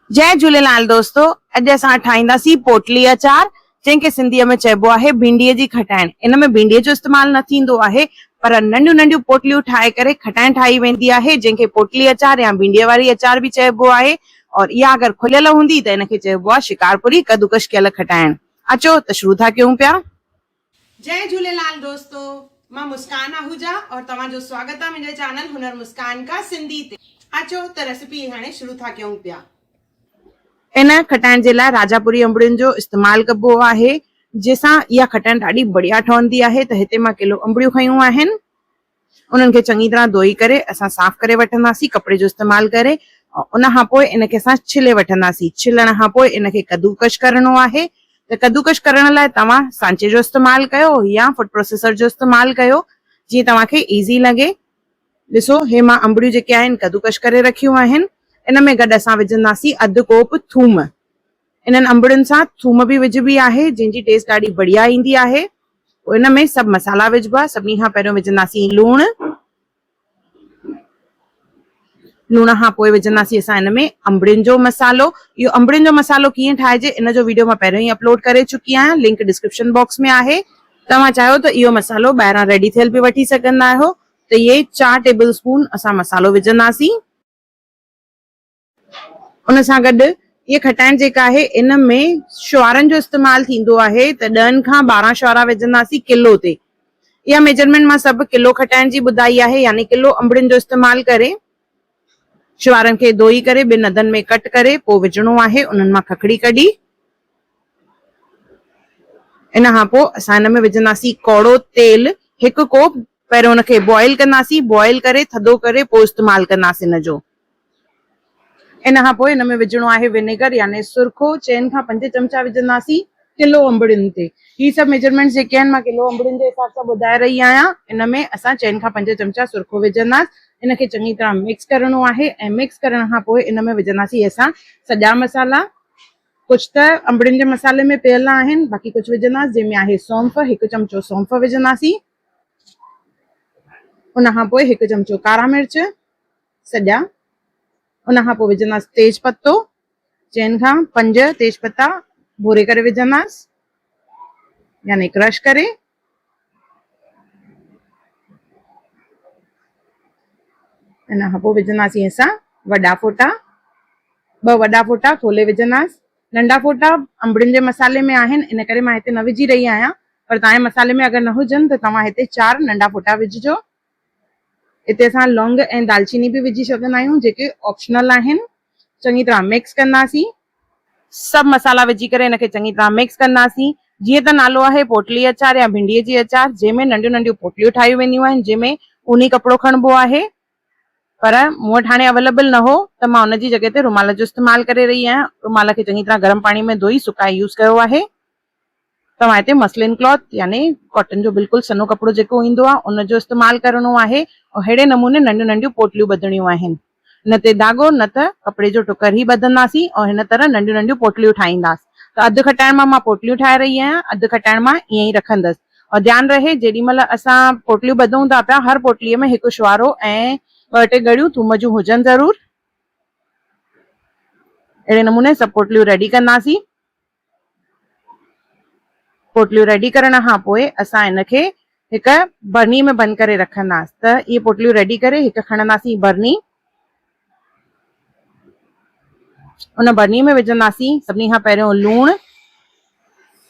जय झूलेलाल दोस्तों। अॼु असां ठाहींदासीं पोटली अचार, जंहिंखे सिंधीअ में चइबो आहे भिंडीअ जी खटाइण। इन में भिंडीअ जो इस्तेमालु न थींदो आहे, पर नंढियूं नंढियूं पोटलियूं ठाहे करे खटाइण ठाही वेंदी आहे, जंहिंखे पोटली अचार या भिंडीअ वारी अचार बि चइबो आहे। और इहा अगरि खुलियल हूंदी त इनखे चइबो आहे शिकारपुरी कद्दूकश कयल खटाइण। अचो त शुरू था कयूं पिया। जय झूलेलाल दोस्तों, मां मुस्कान आहूजा और तव्हांजो स्वागत आहे मुंहिंजे चैनल हुनर मुस्कान का सिंधी ते। अचो त रेसिपी हाणे शुरू था कयूं पिया। इन खटाइण जे लाइ राजापुरी अंबड़ियुनि जो इस्तेमालु कबो आहे, जंहिंसां इहा खटाइण ॾाढी बढ़िया ठहंदी आहे। त हिते मां किलो अंबड़ियूं खयूं आहिनि। उन्हनि खे चङी तरह धोई करे असां साफ़ करे वठंदासीं कपिड़े जो इस्तेमालु करे। उन खां पोइ इनखे असां छिले वठंदासीं। छिलण खां पोइ इनखे कद्दूकश करणो आहे। त कद्दूकश करण लाइ तव्हां सांचे जो इस्तेमालु कयो या फूड प्रोसेसर जो इस्तेमालु कयो, जीअं तव्हांखे ईज़ी लॻे। ॾिसो, हे मां अंबड़ियूं जेके आहिनि कद्दूकश करे रखियूं आहिनि। इन में गॾु असां विझंदासीं अधु कोप थूम। इन्हनि अंबड़ियुनि सां थूम बि विझबी आहे, जंहिंजी टेस्ट ॾाढी बढ़िया ईंदी आहे। इन में सभु मसाला विझबा। सभिनी खां पहिरियों विझंदासीं लूणु। लूण खां पोइ विझंदासीं असां इन में अंबड़ियुनि जो मसालो। इहो अंबड़ियुनि जो मसालो कीअं ठाहिजे इन जो वीडियो मां पहिरियों ई अपलोड करे चुकी आहियां, लिंक डिस्क्रिप्शन बॉक्स में आहे। तव्हां चाहियो त इहो मसालो ॿाहिरां रेडी थियल बि वठी सघंदा आहियो। त इहे 4 टेबल स्पून असां मसालो विझंदासीं। उन सां गॾु इहा खटाइण जेका आहे इन में शुआरनि जो इस्तेमालु थींदो आहे, त 10 खां 12 शुआरा विझंदासीं किलो ते। इहा मेजरमेंट मां सभु किलो खटाइण जी ॿुधाई आहे, यानी किलो अंबड़ियुनि जो इस्तेमालु करे शुआरनि खे धोई करे 2 अधनि में कट करे पोइ विझणो आहे। उन्हनि मां खखड़ी कढी इन खां पोइ असां इन में विझंदासीं कौड़ो तेल। 1 कोप पहिरियों उनखे बॉइल कंदासीं, बॉइल करे थधो करे पोइ इस्तेमालु कंदासीं इन जो। इन खां पोइ इन में विझणो आहे विनेगर यानी सुरखो। 4 खां 5 चमचा विझंदासीं किलो अंबड़ियुनि ते। ही सभु मेजरमेंट जेके आहिनि मां किलो अंबड़ियुनि जे हिसाब सां ॿुधाए रही आहियां। इन में असां 4 खां 5 चमचा सुरखो विझंदासीं। इनखे चङी तरह मिक्स करणो आहे ऐं मिक्स करण खां पोइ इन में विझंदासीं असां सॼा मसाला। कुझु त अंबड़ियुनि जे मसाले में पियल आहिनि, बाक़ी कुझु विझंदासीं, जंहिंमें आहे सौंफ। 1 चमचो सौंफ विझंदासीं। उन खां पोइ 1 चमचो कारा मिर्च सॼा। उन खां पोइ विझंदासीं तेज पत्तो। 4 खां 5 तेज पत्ता भूरे करे विझंदासीं, यानी क्रश करे। इन खां पोइ विझंदासीं असां वॾा फोटा। 2 वॾा फोटा खोले विझंदासीं। नंढा फोटा अंबड़ियुनि जे मसाले में आहिनि, इन करे मां हिते न विझी रही आहियां, पर तव्हांजे मसाले में अगरि न हुजनि त तव्हां हिते 4 नंढा फोटा विझिजो। हिते असां लौंग ऐं दालचीनी बि विझी सघंदा आहियूं, जेके ऑप्शनल आहिनि। चङी तरह मिक्स कंदासीं। सभु मसाला विझी करे इनखे चङी तरह मिक्स कंदासीं। जीअं त नालो आहे पोटली अचार या भिंडीअ जी अचार, जंहिंमें नंढियूं नंढियूं पोटलियूं ठाहियूं वेंदियूं आहिनि, जंहिंमें ऊनी कपिड़ो खणबो आहे। पर मूं वटि हाणे अवेलेबल न हो त मां उनजी जॻह ते रुमाल जो इस्तेमालु करे रही आहियां। रुमाल खे चङी तरह गरम पाणी में धोई सुकाए यूज़ कयो आहे। तव्हां हिते मसलिन क्लॉथ यानी कॉटन जो बिल्कुलु सनो कपिड़ो जेको ईंदो आहे उन जो इस्तेमालु करणो आहे। और अहिड़े नमूने नंढियूं नंढियूं पोटलियूं ॿधणियूं आहिनि। न ते धागो न त कपिड़े जो टुकर ई ॿधंदासीं और हिन तरह नंढियूं नंढियूं पोटलियूं ठाहींदासीं। त अधु खटाइण मां पोटलियूं ठाहे रही आहियां, अधु खटाइण मां ईअं ई रखंदसि। और ध्यानु रहे, जेॾी महिल असां पोटलियूं ॿधूं था पिया, हर पोटलीअ में 1 शुआरो ऐं 2-3 ॻड़ियूं थूम जूं हुजनि ज़रूर। अहिड़े नमूने सभु पोटलियूं रेडी कंदासीं। पोटलियूं रेडी करण खां पोइ असां इनखे हिकु बरनी में बंदि करे रखंदासीं। त इहे पोटलियूं रेडी करे हिकु खणंदासीं बरनी। उन बरनी में विझंदासीं सभिनी खां पहिरियों लूणु।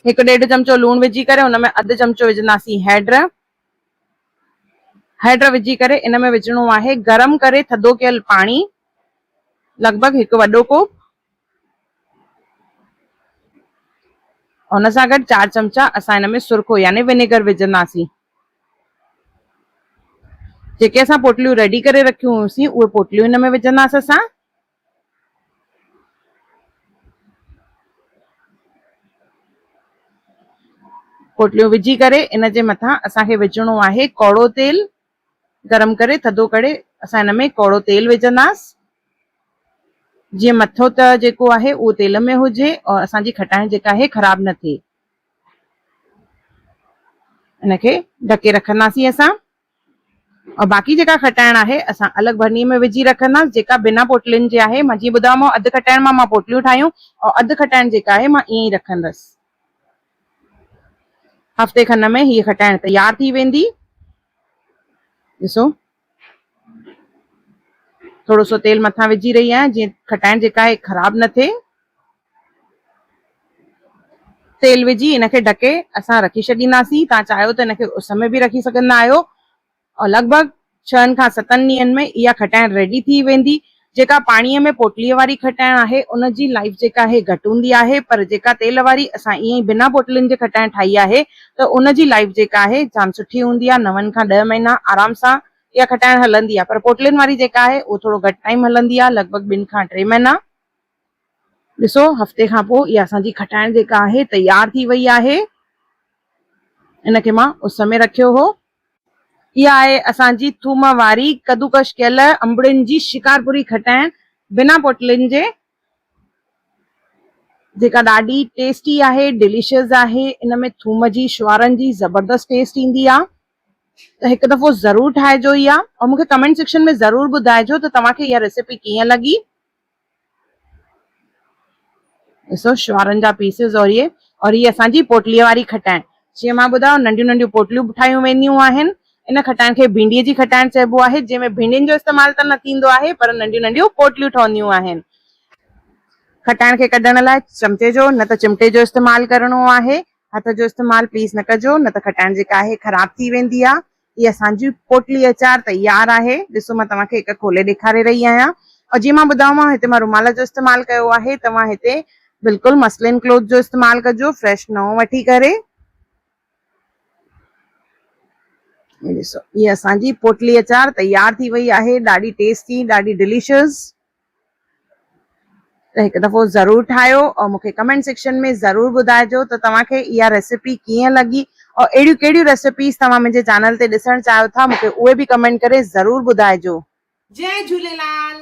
1-1.5 चमचो लूणु विझी करे उन में अधु चमचो विझंदासीं हैड्र। हैड्र विझी करे इन में विझणो आहे गरम करे थधो कयल पाणी, लॻभॻि 1 वॾो कोप। उन सां गॾु 4 चमचा असां इन में सुरखो यानी विनेगर विझंदासीं। जेके असां पोटलियूं रेडी करे रखियूं हुयूंसीं उहे पोटलियूं इन में विझंदासीं असां। पोटलियूं विझी करे इन जे मथां असांखे विझणो आहे कौड़ो तेल। गरम करे थधो करे असां इन में कौड़ो तेल विझंदासीं, जीअं मथो त जेको आहे उहो तेल में हुजे और असांजी खटाइण जेका आहे ख़राब न थिए। इनखे ढके रखंदासीं असां। और बाक़ी जेका खटाइण आहे असां अलॻि भरनीअ में विझी रखंदासीं। जेका बिना पोटलियुनि जे आहे, मां जीअं ॿुधायोमांव अधु खटाइण मां पोटलियूं ठाहियूं और अधु खटाइण जेका आहे मां ईअं ई रखंदसि। हफ़्ते खन में हीअ खटाइण तयार थी वेंदी। ॾिसो थोरो सो तेल मथां विझी रही आहियां जीअं खटाइण जेका आहे ख़राब न थिए। तेल विझी इनखे ढके असां रखी छॾींदासीं। तव्हां चाहियो त इनखे उस में बि रखी सघंदा आहियो और लॻभॻि 6 खां 7 ॾींहंनि में इहा खटाइण रेडी थी वेंदी। जेका पाणीअ में पोटलीअ वारी खटाइण आहे उनजी लाइफ जेका आहे घटि हूंदी आहे, पर जेका तेल वारी असां ईअं ई बिना पोटलियुनि जे खटाइण ठाही आहे त उनजी लाइफ जेका आहे जाम सुठी हूंदी आहे। 9 खां 10 महीना आराम सां इहा खटाइण हलंदी आहे। पर पोटलियुनि वारी जेका आहे उहो थोरो घटि टाइम हलंदी आहे, लॻभॻि 2 खां 3 महीना। ॾिसो हफ़्ते खां पोइ इहा असांजी खटाइण जेका आहे तयार थी वई आहे। इनखे मां उस में रखियो हो। इहा आहे असांजी थूम वारी कद्दूकश कयल अंबड़ियुनि जी शिकारपुरी खटाइण बिना पोटलियुनि जे, जेका ॾाढी टेस्टी आहे, डिलीशियस आहे। इन में थूम जी शुआरनि जी ज़बरदस्त टेस्ट ईंदी आहे। त हिकु दफ़ो ज़रूर ठाहिजो इहा और मूंखे कमेंट सेक्शन में ज़रूर ॿुधाइजो त तव्हांखे इहा रेसिपी कीअं लॻी। ॾिसो शुआरनि जा पीसिस और ये असांजी पोटलीअ वारी खटाइण। जीअं मां ॿुधायो नंढियूं नंढियूं पोटलियूं ठाहियूं वेंदियूं आहिनि। इन खटाइण खे भिंडीअ जी खटाइण चइबो आहे, जंहिंमें भिंडियुनि जो इस्तेमालु त न थींदो आहे पर नंढियूं नंढियूं पोटलियूं ठहंदियूं आहिनि। खटाइण खे कढण लाइ चमचे जो न त चिमटे जो इस्तेमालु करणो आहे। हथ जो इस्तेमालु प्लीज़ न कजो, न त खटाइण जेका आहे ख़राब थी वेंदी आहे। ये असांजी पोटली अचार तयार आहे। ॾिसो मां तव्हांखे हिकु खोले ॾेखारे रही आहियां। और जीअं मां ॿुधायोमांव हिते मां रुमाल जो इस्तेमालु कयो आहे। तव्हां हिते बिल्कुलु मसलिन क्लॉथ जो इस्तेमालु कजो, फ्रेश नओं वठी करे। ॾिसो ये असांजी पोटली अचार तयार थी वई आहे, ॾाढी टेस्टी, ॾाढी डिलीशियस। त हिकु दफ़ो ज़रूर ठाहियो और मूंखे कमेंट सेक्शन में ज़रूर ॿुधाइजो त तव्हांखे इहा रेसिपी कीअं लॻी और अहिड़ियूं कहिड़ियूं रेसिपीज़ तव्हां मुंहिंजे चैनल ते ॾिसणु चाहियो था, मूंखे उहे बि कमेंट करे ज़रूर ॿुधाइजो। जय झूलेलाल।